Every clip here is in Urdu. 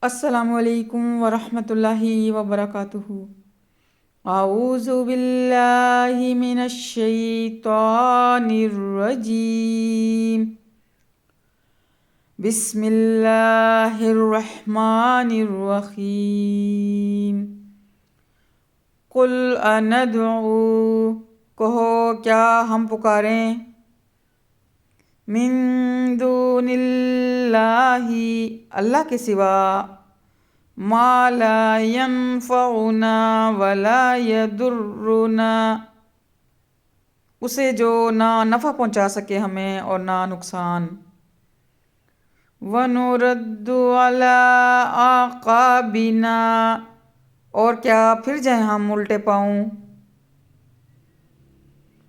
السلام علیکم ورحمۃ اللہ وبرکاتہ۔ اعوذ باللہ من الشیطان الرجیم، بسم اللہ الرحمن الرحیم۔ قل اندعو، کہو کیا ہم پکاریں، من دون اللہ، اللہ کے سوا، ما لا ينفعنا ولا يضرنا، اسے جو نہ نفع پہنچا سکے ہمیں اور نہ نقصان۔ وَنُرَدُّ عَلَىٰ أَعْقَابِنَا، اور کیا پھر جائیں ہم الٹے پاؤں،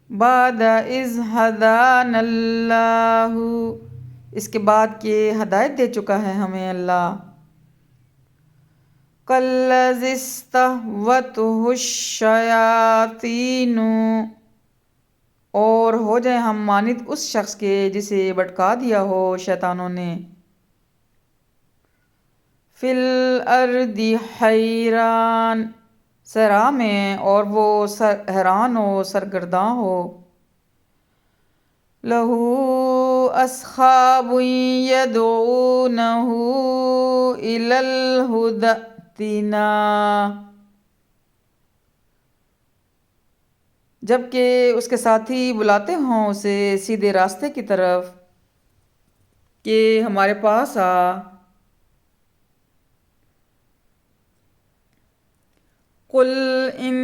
بعد اذ ہدانا اللہ، اس کے بعد کہ ہدایت دے چکا ہے ہمیں اللہ۔ کالذی استہوتہ الشیاطین، اور ہو جائیں ہم مانند اس شخص کے جسے بھٹکا دیا ہو شیطانوں نے۔ فی الارض حیران، صحرا میں، اور وہ حیران ہو، سرگرداں ہو۔ لہ اصحاب یدعونہ الی الہدی ائتنا، جبکہ اس کے ساتھی بلاتے ہوں اسے سیدھے راستے کی طرف کہ ہمارے پاس آ۔ قل ان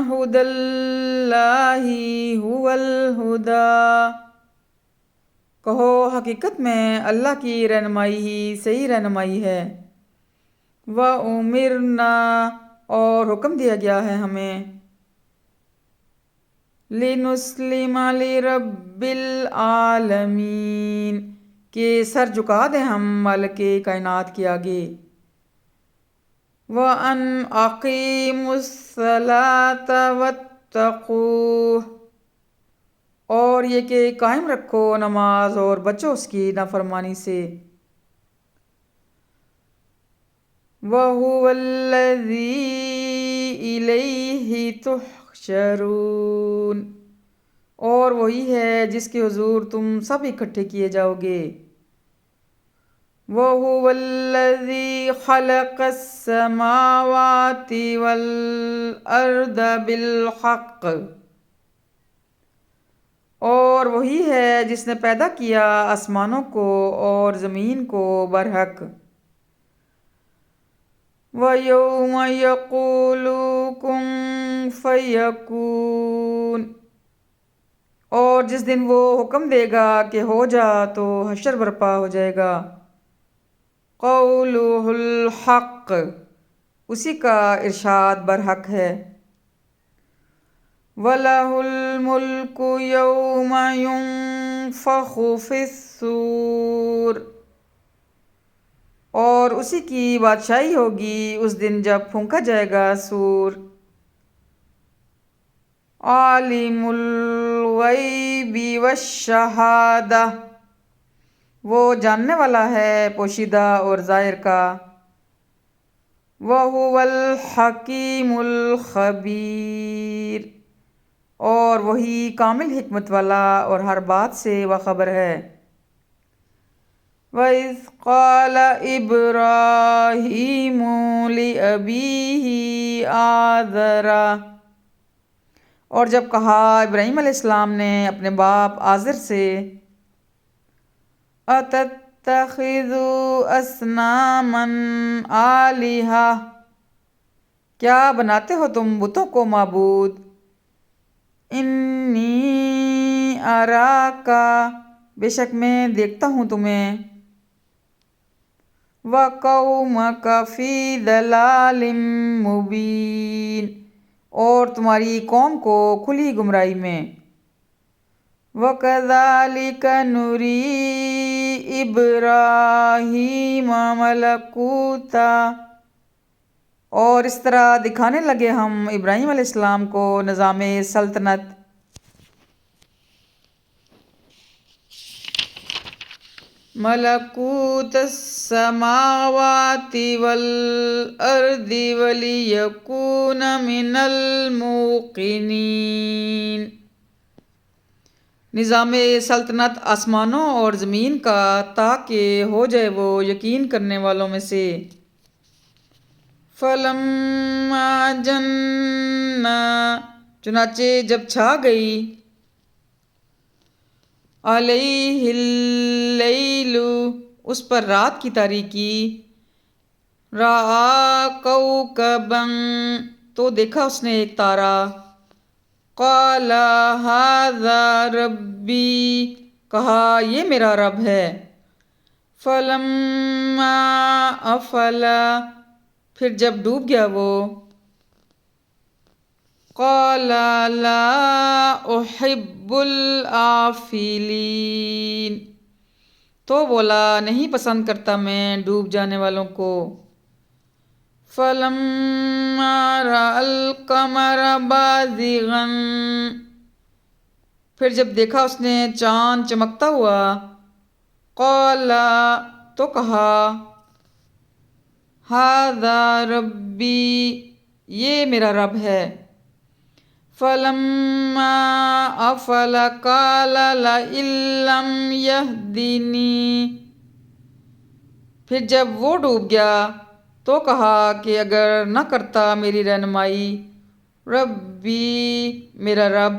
ھدی اللہ ھو الھدی، کہو حقیقت میں اللہ کی رہنمائی ہی صحیح رہنمائی ہے۔ وَأُمِرْنَا، اور حکم دیا گیا ہے ہمیں، لِنُسْلِمَ لِرَبِّ الْعَالَمِينَ، کہ سر جھکا دیں ہم مالک کائنات کے آگے۔ وَأَنْ أَقِیمُوا الصَّلَاةَ وَاتَّقُوهُ، اور یہ کہ قائم رکھو نماز اور بچو اس کی نافرمانی سے۔ وَهُوَ الَّذِي إِلَیْهِ تُحْشَرُونَ، اور وہی ہے جس کے حضور تم سب اکٹھے کیے جاؤ گے۔ وَهُوَ الَّذِي خَلَقَ السَّمَاوَاتِ وَالْأَرْضَ بِالْحَقِّ، اور وہی ہے جس نے پیدا کیا آسمانوں کو اور زمین کو برحق۔ وَيَوْمَ يَقُولُ كُن فَیَکُونُ، اور جس دن وہ حکم دے گا کہ ہو جا تو حشر برپا ہو جائے گا۔ قَوْلُهُ الْحَقُّ، اسی کا ارشاد برحق ہے۔ وَلَهُ الْمُلْكُ يَوْمَ يُنفَخُ فِی الصُّورِ، اور اسی کی بادشاہی ہوگی اس دن جب پھونکا جائے گا سور۔ عالم الغیب والشہادہ، وہ جاننے والا ہے پوشیدہ اور ظاہر کا۔ وَهُوَ الْحَکِیمُ الْخَبِیر، اور وہی کامل حکمت والا اور ہر بات سے باخبر ہے۔ وَإِذْ قَالَ إِبْرَاہِیمُ لِأَبِیہِ آزَرَ، اور جب کہا ابراہیم علیہ السلام نے اپنے باپ آزر سے، أَتَتَّخِذُ أَصْنَامًا آلِہَةً، کیا بناتے ہو تم بتوں کو معبود۔ إِنِّی أَرَاکَ، بے شک میں دیکھتا ہوں تمہیں، وَقَوْمَکَ فِی ضَلَالٍ مُبِینٍ، اور تمہاری قوم کو کھلی گمراہی میں۔ وَکَذَلِکَ نُرِی إِبْرَاہِیمَ مَلَکُوتَ، اور اس طرح دکھانے لگے ہم ابراہیم علیہ السلام کو نظام سلطنت۔ ملکوت السماوات والارض ولیکون من الموقنین۔ نظام سلطنت آسمانوں اور زمین کا، تاکہ ہو جائے وہ یقین کرنے والوں میں سے۔ فلما جن، چنانچہ جب چھا گئی، علیہ اللیل، اس پر رات کی تاریکی، رأى کوکبا، تو دیکھا اس نے ایک تارا، قال ھذا ربی، کہا یہ میرا رب ہے۔ فلما افل، پھر جب ڈوب گیا وہ، قال لا احب الآفلین، تو بولا نہیں پسند کرتا میں ڈوب جانے والوں کو۔ فلما رأى القمر بازغا، پھر جب دیکھا اس نے چاند چمکتا ہوا، قال، تو کہا، ھذا ربی، یہ میرا رب ہے۔ فلما افل قال لئن لم یہدنی، پھر جب وہ ڈوب گیا تو کہا کہ اگر نہ کرتا میری رہنمائی ربی، میرا رب،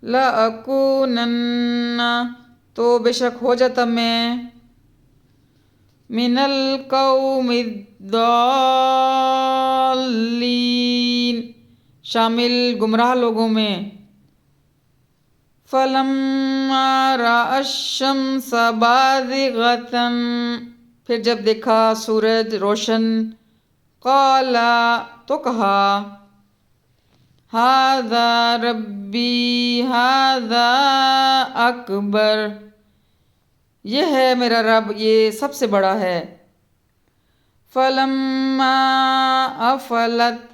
لأکونن، تو بے شک ہو جاتا میں من القوم الضالین، شامل گمراہ لوگوں میں۔ فلما رأى الشمس بازغة، پھر جب دیکھا سورج روشن، قال، تو کہا، ھذا ربی ھذا اکبر، یہ ہے میرا رب، یہ سب سے بڑا ہے۔ فلما افلت،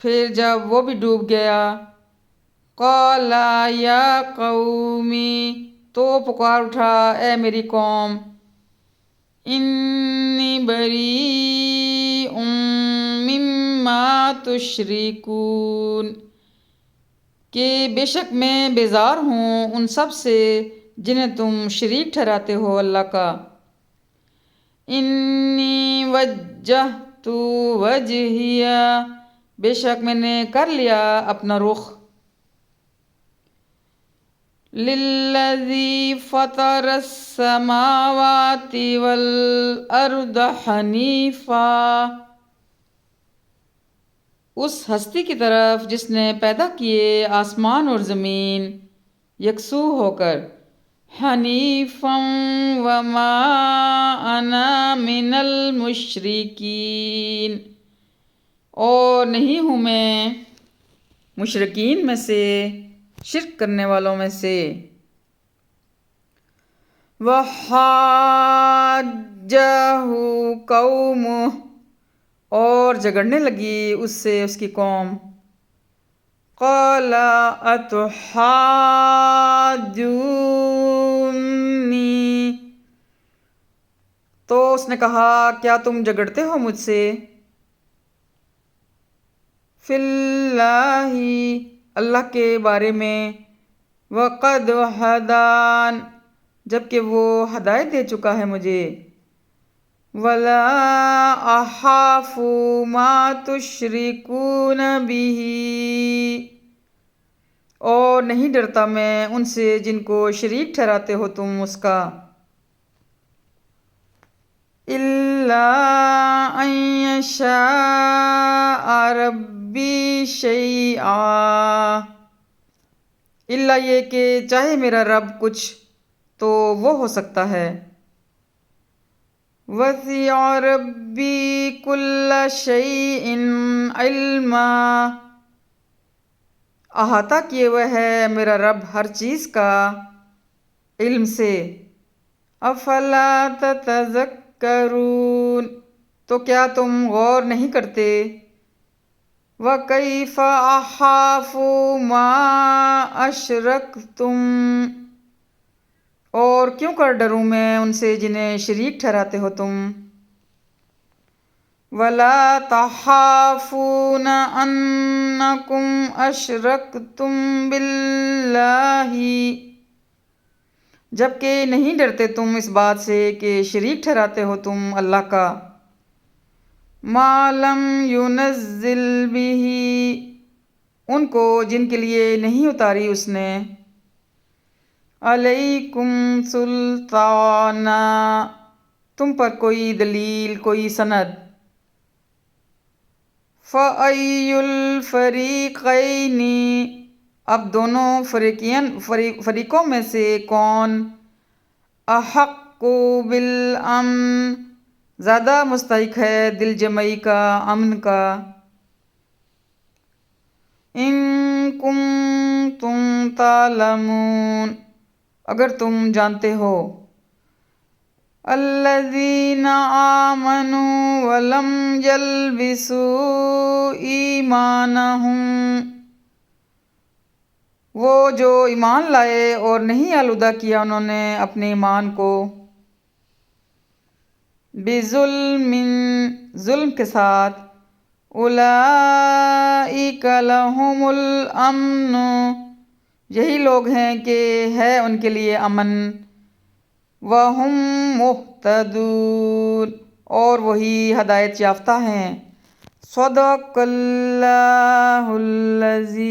پھر جب وہ بھی ڈوب گیا، قال یا قومی، تو پکار اٹھا اے میری قوم، انی بریء مما تشرکون، کہ بے شک میں بیزار ہوں ان سب سے جنہیں تم شریک ٹھہراتے ہو اللہ کا۔ انی وجہت وجہی، بے شک میں نے کر لیا اپنا رخ، للذی فطر السماوات والارض حنیفا، اس ہستی کی طرف جس نے پیدا کیے آسمان اور زمین یکسو ہو کر، حنیفا وما انا من المشرکین، اور نہیں ہوں میں مشرکین میں سے، شرک کرنے والوں میں سے۔ وحاجہ قومہ، اور جھگڑنے لگی اس سے اس کی قوم، قال اتحاجونی، تو اس نے کہا کیا تم جھگڑتے ہو مجھ سے، فی اللہ، اللہ کے بارے میں، وقد ہدان، جبکہ وہ ہدایت دے چکا ہے مجھے، ولا اخاف ما تشرکون بہ، اور نہیں ڈرتا میں ان سے جن کو شریک ٹھہراتے ہو تم اس کا، الا ان یشاء ربی شیئا، الا یہ کہ چاہے میرا رب کچھ تو وہ ہو سکتا ہے۔ وسع ربی کل شیء علما، احاطہ کیے ہوئے ہے میرا رب ہر چیز کا علم سے۔ افلا تتذکرون، تو کیا تم غور نہیں کرتے؟ وَكَيْفَ أَخَافُ مَا أَشْرَكْتُمْ، اور کیوں کر ڈروں میں ان سے جنہیں شریک ٹھہراتے ہو تم؟ وَلَا تَخَافُونَ أَنَّكُمْ أَشْرَكْتُمْ بِاللَّهِ، جبکہ نہیں ڈرتے تم اس بات سے کہ شریک ٹھہراتے ہو تم اللہ کا، مَا لَمْ يُنَزِّلْ بِهِ، ان کو جن کے لیے نہیں اتاری اس نے، عَلَيْكُمْ سُلْطَانًا، تم پر کوئی دلیل، کوئی سند، فَأَيُّ الْفَرِيقَيْنِ، اب دونوں فریقوں میں سے کون، احق بالامن، زیادہ مستحق ہے دل جمعی کا، امن کا، ان کنتم تعلمون، اگر تم جانتے ہو، الذین آمنوا ولم یلبسوا ایمانہم، وہ جو ایمان لائے اور نہیں آلودہ کیا انہوں نے اپنے ایمان کو، بظلم، ظلم کے ساتھ، اولئک لہم الامن، یہی لوگ ہیں کہ ہے ان کے لیے امن، وہم مہتدون، اور وہی ہدایت یافتہ ہیں۔ صدق اللہ العظیم۔